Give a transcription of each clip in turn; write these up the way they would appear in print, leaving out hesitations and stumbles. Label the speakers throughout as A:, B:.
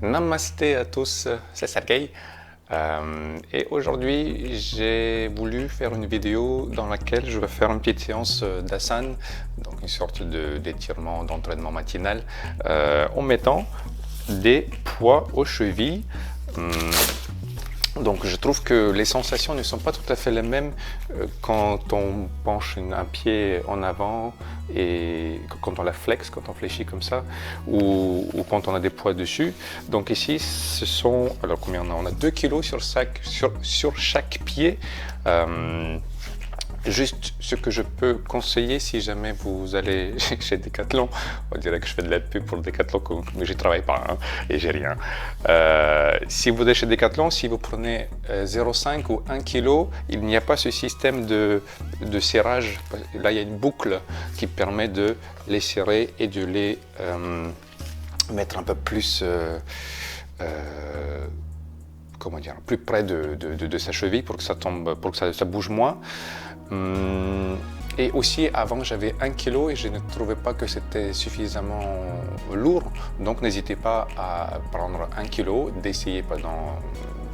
A: Namasté à tous, c'est Sergei. Et aujourd'hui, j'ai voulu faire une vidéo dans laquelle je vais faire une petite séance d'asana, donc une sorte d'étirement, d'entraînement matinal, en mettant des poids aux chevilles. Donc je trouve que les sensations ne sont pas tout à fait les mêmes quand on penche un pied en avant et quand on la flexe, quand on fléchit comme ça, ou quand on a des poids dessus. Donc ici, ce sont, alors combien on a 2 kg sur chaque pied. Juste ce que je peux conseiller si jamais vous allez chez Decathlon, on dirait que je fais de la pub pour Decathlon, mais je ne travaille pas hein, et j'ai rien. Si vous allez chez Decathlon, si vous prenez 0,5 ou 1 kg, il n'y a pas ce système de serrage. Là, il y a une boucle qui permet de les serrer et de les mettre un peu plus, comment dire, plus près de sa cheville pour que ça tombe, pour que ça bouge moins. Et aussi avant j'avais 1 kg et je ne trouvais pas que c'était suffisamment lourd, donc n'hésitez pas à prendre 1 kg, d'essayer pendant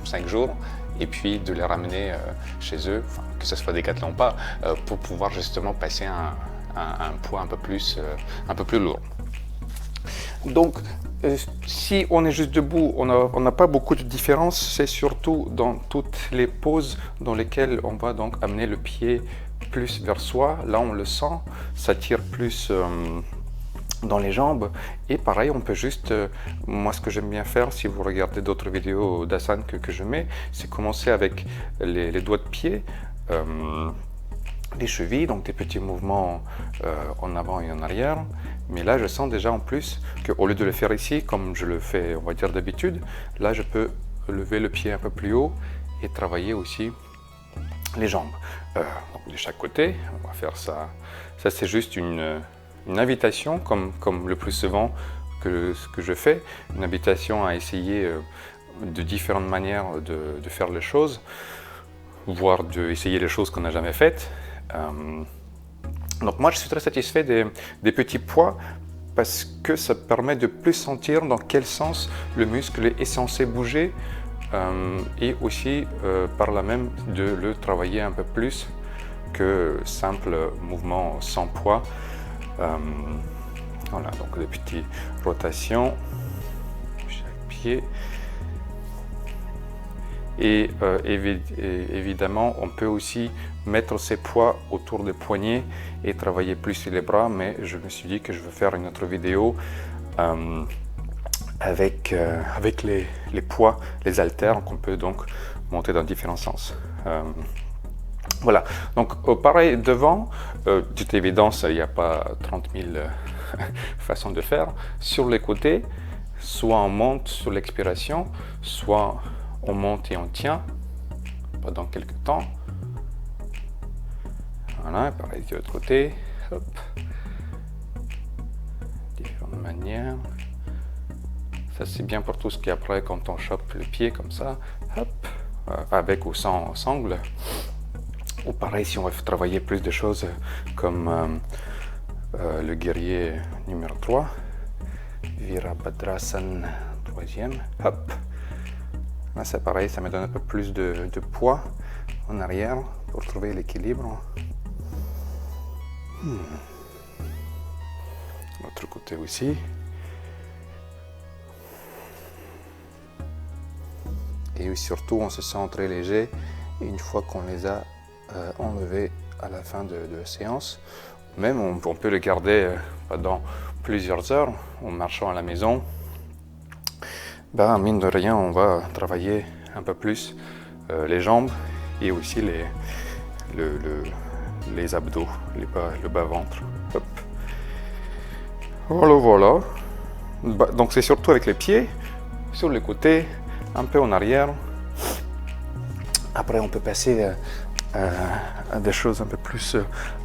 A: 5 jours et puis de les ramener chez eux, enfin, que ce soit Decathlon ou pas, pour pouvoir justement passer un poids un peu plus lourd. Donc si on est juste debout, on n'a pas beaucoup de différence, c'est surtout dans toutes les poses dans lesquelles on va donc amener le pied plus vers soi. Là on le sent, ça tire plus dans les jambes. Et pareil, on peut juste, moi ce que j'aime bien faire, si vous regardez d'autres vidéos d'asana que je mets, c'est commencer avec les doigts de pied, les chevilles, donc des petits mouvements en avant et en arrière. Mais là, je sens déjà en plus qu'au lieu de le faire ici, comme je le fais, on va dire d'habitude, là, je peux lever le pied un peu plus haut et travailler aussi les jambes. Donc de chaque côté, on va faire ça. Ça, c'est juste une invitation, comme le plus souvent que je fais, une invitation à essayer de différentes manières de faire les choses, voire d'essayer les choses qu'on n'a jamais faites. Donc moi je suis très satisfait des petits poids parce que ça permet de plus sentir dans quel sens le muscle est censé bouger et aussi par là même de le travailler un peu plus que simple mouvement sans poids. Voilà, donc des petites rotations chaque pied. Et évidemment, on peut aussi mettre ses poids autour des poignets et travailler plus sur les bras, mais je me suis dit que je vais faire une autre vidéo avec les poids, les haltères qu'on peut donc monter dans différents sens. Voilà, donc pareil devant, de toute évidence, il n'y a pas 30 000 façons de faire. Sur les côtés, soit on monte sur l'expiration, soit on monte et on tient pendant quelques temps. Voilà, pareil de l'autre côté. Hop. Différentes manières. Ça c'est bien pour tout ce qui est après quand on chope le pied comme ça. Hop. Avec ou sans sangle. Ou pareil si on veut travailler plus de choses comme le guerrier numéro 3. Virabhadrasana 3e. Hop. Là c'est pareil, ça me donne un peu plus de poids en arrière pour trouver l'équilibre. L'autre côté aussi. Et surtout on se sent très léger une fois qu'on les a enlevés à la fin de la séance. Même on peut le garder pendant plusieurs heures en marchant à la maison. Ben, mine de rien, on va travailler un peu plus les jambes et aussi les abdos, le bas-ventre. Voilà. Donc c'est surtout avec les pieds, sur les côtés, un peu en arrière. Après, on peut passer à des choses un peu plus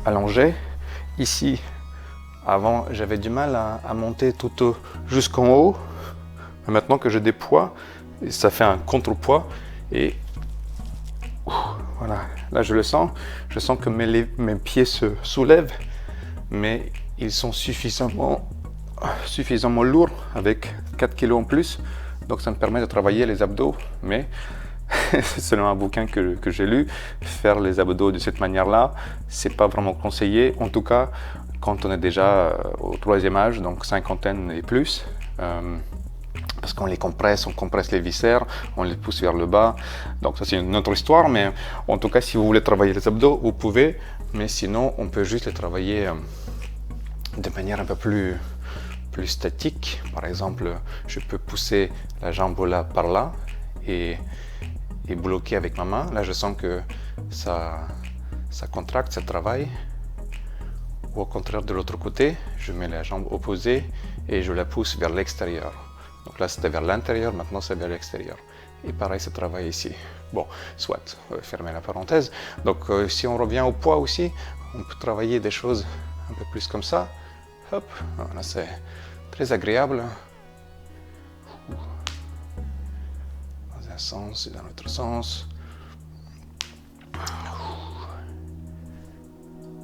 A: allongées. Ici, avant, j'avais du mal à monter tout jusqu'en haut. Maintenant que j'ai des poids, ça fait un contrepoids et voilà, là je le sens, je sens que mes pieds se soulèvent, mais ils sont suffisamment lourds avec 4 kg en plus Donc ça me permet de travailler les abdos, mais selon un bouquin que j'ai lu, faire les abdos de cette manière-là, c'est pas vraiment conseillé. En tout cas, quand on est déjà au 3e âge, donc cinquantaine et plus, parce qu'on les compresse, on compresse les viscères, on les pousse vers le bas. Donc ça c'est une autre histoire, mais en tout cas si vous voulez travailler les abdos, vous pouvez, mais sinon on peut juste les travailler de manière un peu plus statique. Par exemple, je peux pousser la jambe là par là et bloquer avec ma main. Là je sens que ça contracte, ça travaille. Ou au contraire de l'autre côté, je mets la jambe opposée et je la pousse vers l'extérieur. Donc là c'était vers l'intérieur, maintenant c'est vers l'extérieur. Et pareil, ça travaille ici. Bon, soit, fermer la parenthèse. Donc si on revient au poids aussi, on peut travailler des choses un peu plus comme ça. Hop, là c'est très agréable. Dans un sens et dans l'autre sens.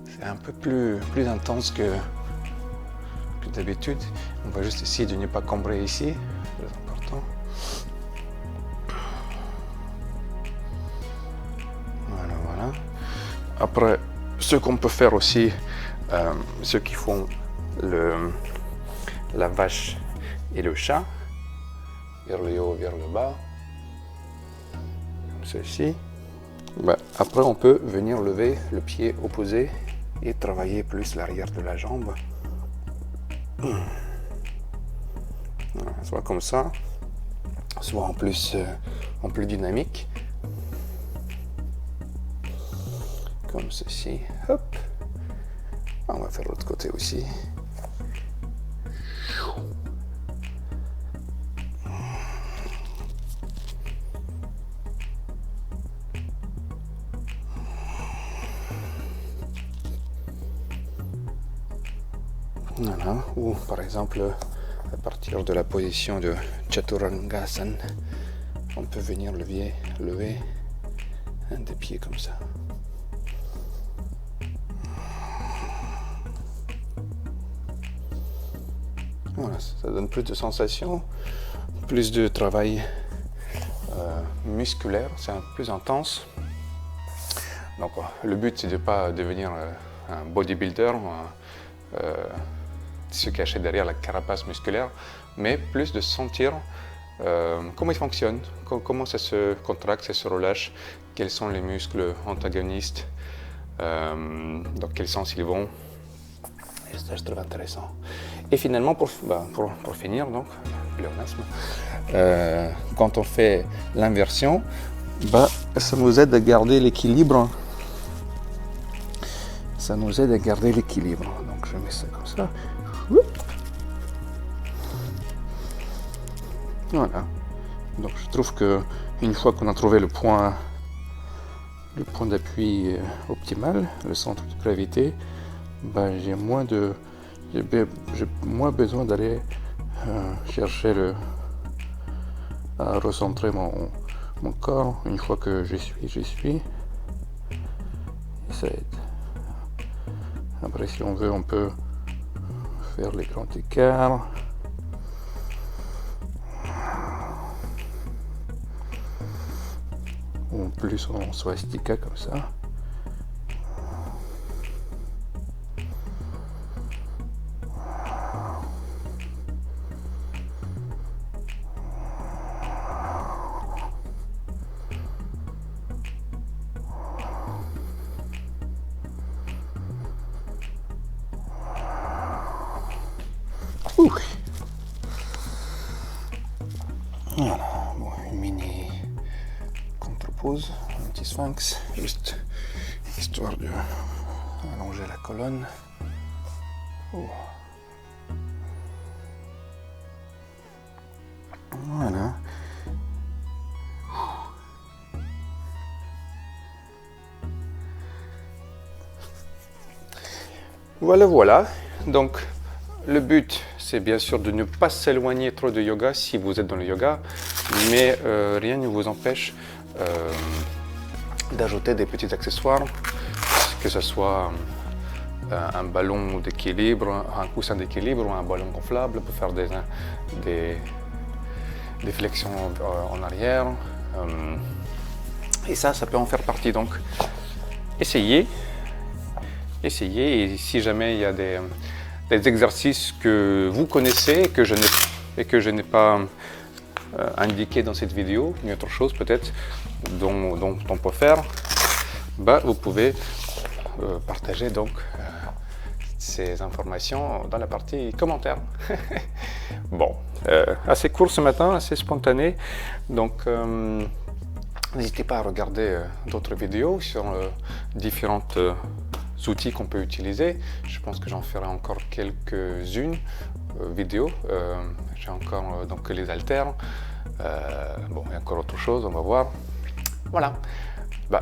A: C'est un peu plus intense que d'habitude. On va juste essayer de ne pas cambrer ici, très important. Voilà. Après, ce qu'on peut faire aussi, ceux qui font la vache et le chat, vers le haut, vers le bas, comme ceci. Après, on peut venir lever le pied opposé et travailler plus l'arrière de la jambe. Voilà, soit comme ça, soit en plus dynamique, comme ceci. Hop, on va faire l'autre côté aussi. Voilà, ou par exemple, à partir de la position de Chaturangasana, on peut venir lever un des pieds comme ça. Voilà, ça donne plus de sensations, plus de travail musculaire, c'est plus intense. Donc le but c'est de ne pas devenir un bodybuilder, se cacher derrière la carapace musculaire, mais plus de sentir comment il fonctionne, comment ça se contracte, ça se relâche, quels sont les muscles antagonistes, dans quel sens ils vont. Et ça, je trouve intéressant. Et finalement, pour finir, donc, pléonasme, quand on fait l'inversion, ça nous aide à garder l'équilibre. Ça nous aide à garder l'équilibre. Donc, je mets ça comme ça. Voilà. Donc, je trouve que une fois qu'on a trouvé le point d'appui optimal, le centre de gravité, j'ai moins besoin d'aller chercher à recentrer mon corps. Une fois que j'y suis, et ça aide. Après, si on veut, on peut faire les grands écarts. Ou plus en swastika comme ça. Voilà, bon, une mini contre-pause, un petit sphinx, juste histoire de allonger la colonne. Voilà. Voilà. Donc, le but, c'est bien sûr de ne pas s'éloigner trop de yoga si vous êtes dans le yoga, mais rien ne vous empêche d'ajouter des petits accessoires, que ce soit un ballon d'équilibre, un coussin d'équilibre ou un ballon gonflable pour faire des flexions en arrière. Et ça peut en faire partie. Donc, essayez. Et si jamais il y a des exercices que vous connaissez et que je n'ai pas indiqué dans cette vidéo, une autre chose peut-être dont on peut faire, vous pouvez partager donc ces informations dans la partie commentaires. Bon, assez court ce matin, assez spontané, donc n'hésitez pas à regarder d'autres vidéos sur différentes outils qu'on peut utiliser. Je pense que j'en ferai encore quelques-unes vidéos. J'ai encore donc les haltères. Bon, il y a encore autre chose, on va voir. Voilà.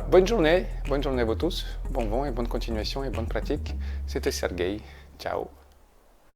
A: Bonne journée à vous tous. Bon vent et bonne continuation et bonne pratique. C'était Sergueï. Ciao.